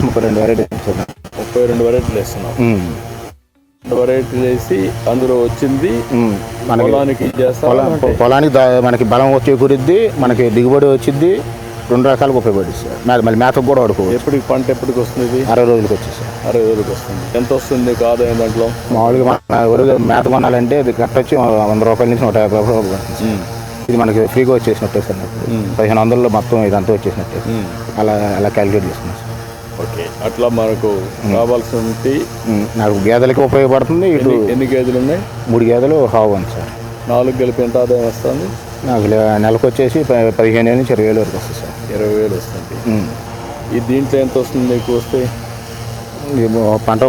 వచ్చి 32 వెరైటీ 32 వెరైటీలు వేస్తున్నాం. వెరైటీలు వేసి అందులో వచ్చింది పొలానికి పొలానికి మనకి బలం వచ్చే కురిద్ది, మనకి దిగుబడి వచ్చింది, 2 రకాలుగా ఉపయోగపడుతుంది సార్. మళ్ళీ మేతకు కూడా వాడుకోవచ్చు. ఎప్పటికి పంట ఎప్పటికి వస్తుంది? 60 రోజులకి వచ్చేది సార్. 60 రోజులకి వస్తుంది. ఎంత వస్తుంది మీకు ఆదాయం దాంట్లో? మామూలుగా వరకు మేత కొనాలంటే ఇది కట్ట వచ్చి 100 రూపాయల నుంచి 150 రూపాయలు. ఇది మనకి ఫ్రీగా వచ్చేసినట్టే సార్. 1500లో మొత్తం ఇదంతా వచ్చేసినట్టే. అలా క్యాలిక్యులేట్ చేసుకున్నాం సార్. ఓకే, అట్లా మనకు కావాల్సి నాకు గేదెలకి ఉపయోగపడుతుంది. ఇటు ఎన్ని గేదెలు ఉన్నాయి? 3 గేదెలు హావు ఉంది సార్. 4 కలిపి ఎంత ఆదాయం వస్తుంది? నాకు నెలకు వచ్చేసి 15,000 నుంచి 20,000 వరకు వస్తుంది సార్. 20,000 వస్తుంది. ఈ దీంట్లో ఎంత వస్తుంది మీకు వస్తే?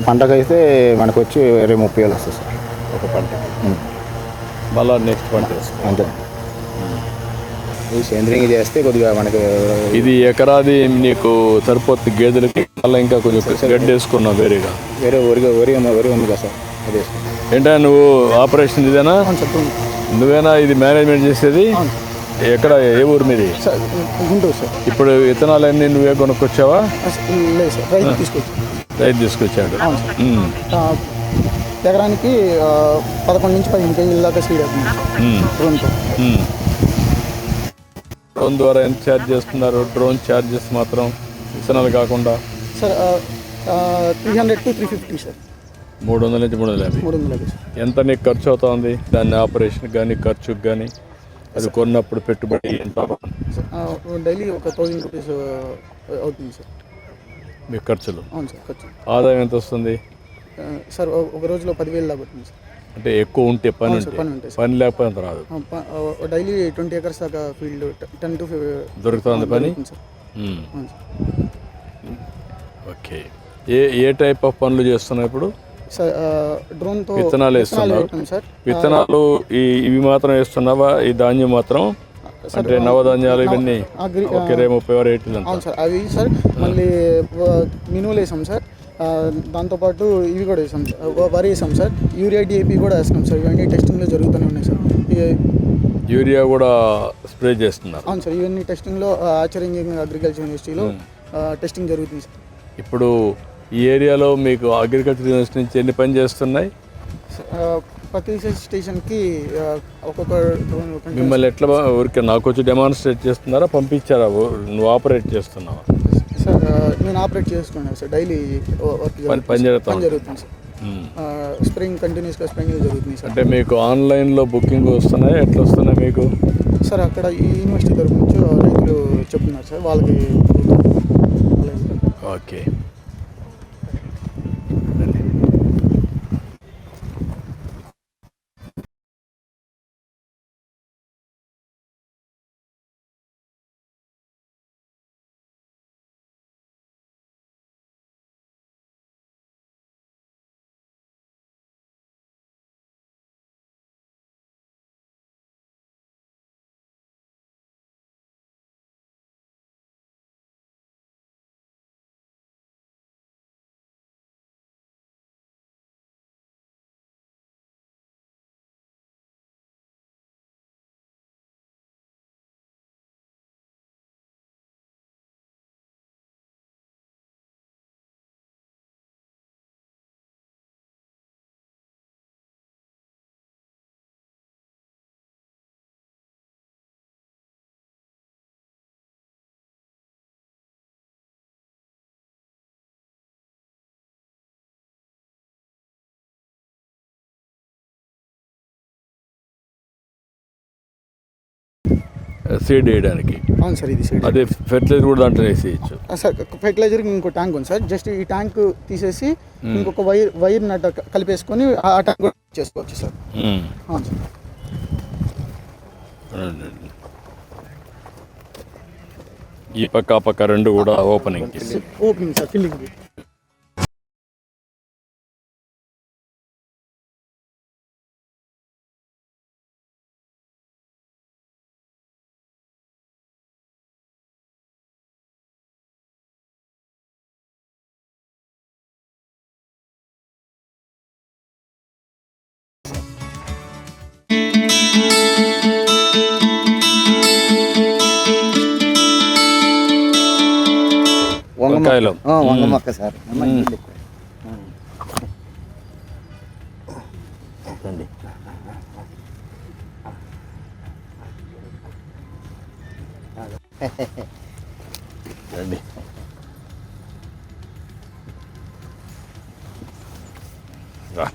పంటకైతే మనకు వచ్చి 20-30 వేలు వస్తుంది సార్ ఒక పంటకి. మళ్ళీ నెక్స్ట్ పంట వస్తుంది అంతే. సేంద్రీయంగా చేస్తే కొద్దిగా మనకి ఇది ఎకరాది నీకు సరిపోతుంది గేదెలకి. మళ్ళీ ఇంకా కొంచెం గడ్డి వేసుకున్నావు వేరేగా? వరి ఉంది కదా సార్, అదే. ఏంటా నువ్వు ఆపరేషన్ ఇదేనా? నువ్వేనా ఇది మేనేజ్మెంట్ చేసేది? ఎక్కడ, ఏ ఊరు మీది? గుంటూరు సార్. ఇప్పుడు విత్తనాలన్నీ నువ్వే కొనుక్కొచ్చావా? లేదు సార్, రైతు తీసుకొచ్చాడు. ఎకరానికి 11 నుంచి 15 కేజీల దాకా సీడ్ అవుతుంది. డ్రోన్ ద్వారా ఎంత ఛార్జ్ చేస్తున్నారు? డ్రోన్ ఛార్జెస్ మాత్రం విత్తనాలు కాకుండా సార్ 300 to 350 సార్. 300 నుంచి 350. ఎంత నీకు ఖర్చు అవుతుంది దాన్ని ఆపరేషన్ కానీ ఖర్చుకు కానీ? అది కొన్నప్పుడు పెట్టుబడి ఎంత? డైలీ ఒక 1000 రూపీస్ అవుతుంది సార్ మీ ఖర్చులు. అవును సార్, ఖర్చు. ఆదాయం ఎంత వస్తుంది సార్? ఒక రోజులో 10,000 దాకా అవుతుంది సార్. అంటే ఎక్కువ ఉంటే పని పని లేకపోతే అంత రాదు. డైలీ 20 acres దాకా ఫీల్డ్ 10 to 15 దొరుకుతుంది పని. ఓకే, ఏ టైప్ ఆఫ్ పనులు చేస్తున్నావు ఇప్పుడు? డ్రోన్తో విత్తనాలు వేస్తున్నావు సార్. విత్తనాలు ఇవి మాత్రం వేస్తున్నావా? ఈ ధాన్యం మాత్రం అంటే నవధాన్యాలు ఇవన్నీ 20-30 వెరైటీలు అవును సార్. అవి సార్ మళ్ళీ మినువులు వేసాం సార్. దాంతోపాటు ఇవి కూడా వేసాం సార్, వరి వేసాం సార్. యూరియా డిఏపి కూడా వేస్తున్నాం సార్. ఇవన్నీ టెస్టింగ్లో జరుగుతూనే ఉన్నాయి సార్. యూరియా కూడా స్ప్రే చేస్తున్నారు? అవును సార్, ఇవన్నీ టెస్టింగ్లో ఆచార్య ఇంజనీరింగ్ అగ్రికల్చర్ యూనివర్సిటీలో టెస్టింగ్ జరుగుతుంది సార్. ఇప్పుడు ఈ ఏరియాలో మీకు అగ్రికల్చర్ యూనివర్సిటీ నుంచి ఎన్ని పని చేస్తున్నాయి? ప్రతి స్టేషన్కి ఒక్కొక్క డ్రోన్. మిమ్మల్ని ఎట్లా ఊరికే నాకు వచ్చి డెమాన్స్ట్రేట్ చేస్తున్నారా, పంపించారా, నువ్వు ఆపరేట్ చేస్తున్నావా? సార్ నేను ఆపరేట్ చేస్తున్నాను సార్. డైలీ పని జరుగుతుంది సార్. స్ప్రింగ్ కంటిన్యూస్గా స్ప్రింగ్ జరుగుతుంది సార్. అంటే మీకు ఆన్లైన్లో బుకింగ్ వస్తున్నాయి, ఎట్లా వస్తున్నాయి మీకు? సార్ అక్కడ ఈ యూనివర్సిటీ తరఫు నుంచి రైతులు చెప్తున్నారు సార్, వాళ్ళకి. ఓకే, సీడ్ వేయడానికి. అవును సార్, ఇది సీడ్. అదే ఫెర్టిలైజర్ కూడా దాంట్లో వేసేయచ్చు సార్. ఫెర్టిలైజర్కి ఇంకో ట్యాంక్ ఉంది సార్. జస్ట్ ఈ ట్యాంక్ తీసేసి ఇంకొక వైర్ నట్ కలిపేసుకొని ఆ ట్యాంక్ కూడా చేసుకోవచ్చు సార్. అవును సార్. ఈ పక్క ఆ పక్క రెండు కూడా ఓపెనింగ్ సార్, ఫిల్లింగ్. వంకాయలు వంగ మొక్క సార్. రండి. రండి. రా.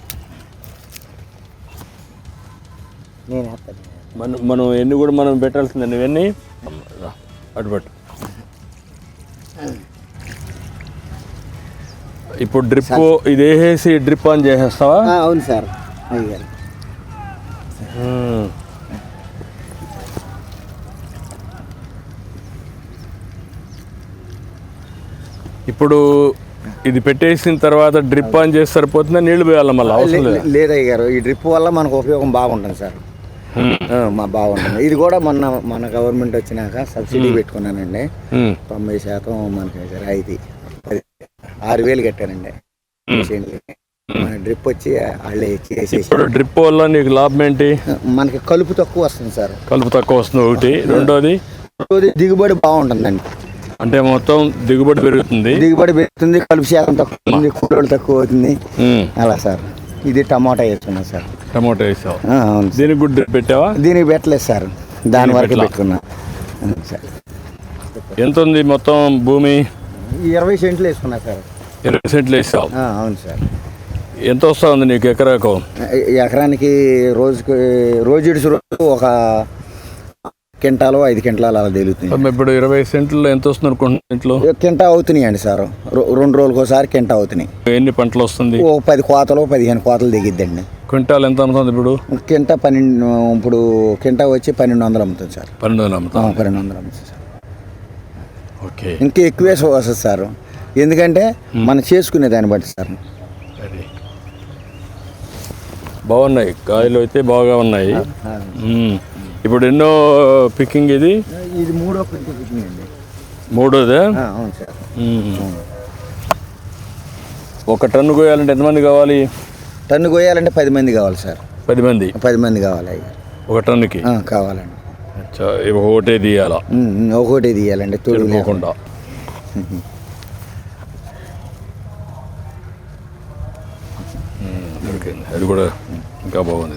నేను వేస్తాను. మనం ఎన్ని కూడా మనం పెట్టాల్సిందండి ఇవన్నీ. రా, అటు పట్టు. ఇప్పుడు డ్రిప్ ఇది వేసేసి డ్రిప్ ఆన్ చేసేస్తావా? అవును సార్. అయ్యారు. ఇప్పుడు ఇది పెట్టేసిన తర్వాత డ్రిప్ ఆన్ చేసి సరిపోతుందా, నీళ్లు పోయాలి మళ్ళీ అవసరం లేదు? లేదయ్య గారు, ఈ డ్రిప్ వల్ల మనకు ఉపయోగం బాగుంటుంది సార్. బాగుంటుంది. ఇది కూడా మన గవర్నమెంట్ వచ్చినాక సబ్సిడీ పెట్టుకున్నానండి. 90% మనకి రాయితీ. 6,000 కట్టానండి. మన డ్రిప్ వచ్చి వాళ్ళే వేసేసి. డ్రిప్ వల్ల నీకు లాభం ఏంటి? మనకి కలుపు తక్కువ వస్తుంది సార్. కలుపు తక్కువ వస్తుంది ఒకటి. రెండోది దిగుబడి బాగుంటుందండి. అంటే మొత్తం దిగుబడి పెరుగుతుంది. కలుపు శాతం తక్కువ అవుతుంది, కూలోళ్ళు తక్కువ అవుతుంది. అలా సార్. ఇది టమాటా వేస్తున్నా సార్. టమాటా వేసావు? అవును. దీనికి కూడా డ్రిప్ పెట్టావా? దీనికి పెట్టలేదు సార్, దాని వరకు పెట్టుకున్నా సార్. ఎంత ఉంది మొత్తం భూమి? 20 సెంట్లు వేసుకున్నా సార్. 20 సెంట్లు వేసావు? అవును సార్. ఎంత వస్తా ఉంది నీకు ఎకరాకు? ఎకరానికి రోజు ఒక కింటాలు 5 కింటాలు అలా తేలుతుంది. ఇప్పుడు 20 సెంట్లు ఎంత వస్తుంది అనుకుంటున్నా? కింటా అవుతున్నాయండి సార్. 2 రోజులకు ఒకసారి కింటా అవుతున్నాయి. ఎన్ని పంటలు వస్తుంది? 10 కోతలు 15 కోతలు దిగిద్దండి. క్వింటాల్ ఎంత అమ్ముతుంది ఇప్పుడు? కింటా 12. ఇప్పుడు కింటా వచ్చి 1200 అమ్ముతుంది సార్. 1200 అమ్ముతుంది. 1200 అమ్ముతుంది సార్. ఓకే. ఇంకా ఎక్కువే వస్తుంది సార్, ఎందుకంటే మనం చేసుకునే దాన్ని బట్టి సార్. బాగున్నాయి కాయలు అయితే, బాగా ఉన్నాయి. ఇప్పుడు ఎన్నో పికింగ్ ఇది? ఇది 3వ పికింగ్ అండి. 3వదే? అవును సార్. ఒక టన్ను కోయాలంటే ఎంతమంది కావాలి? టన్ను కోయాలంటే 10 మంది కావాలి సార్. 10 మంది? 10 మంది కావాలి ఒక టన్నుకి? కావాలండి. ఒకటే తీయాలా? ఒకటే తీయాలండి, తోడుకోకుండా. అది కూడా ఇంకా బాగుంది.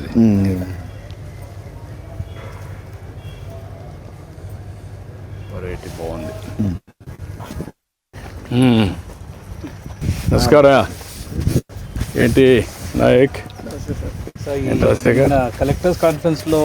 వెరైటీ బాగుంది. నమస్కారం. ఏంటి నాయక్? కలెక్టర్స్ కాన్ఫరెన్స్లో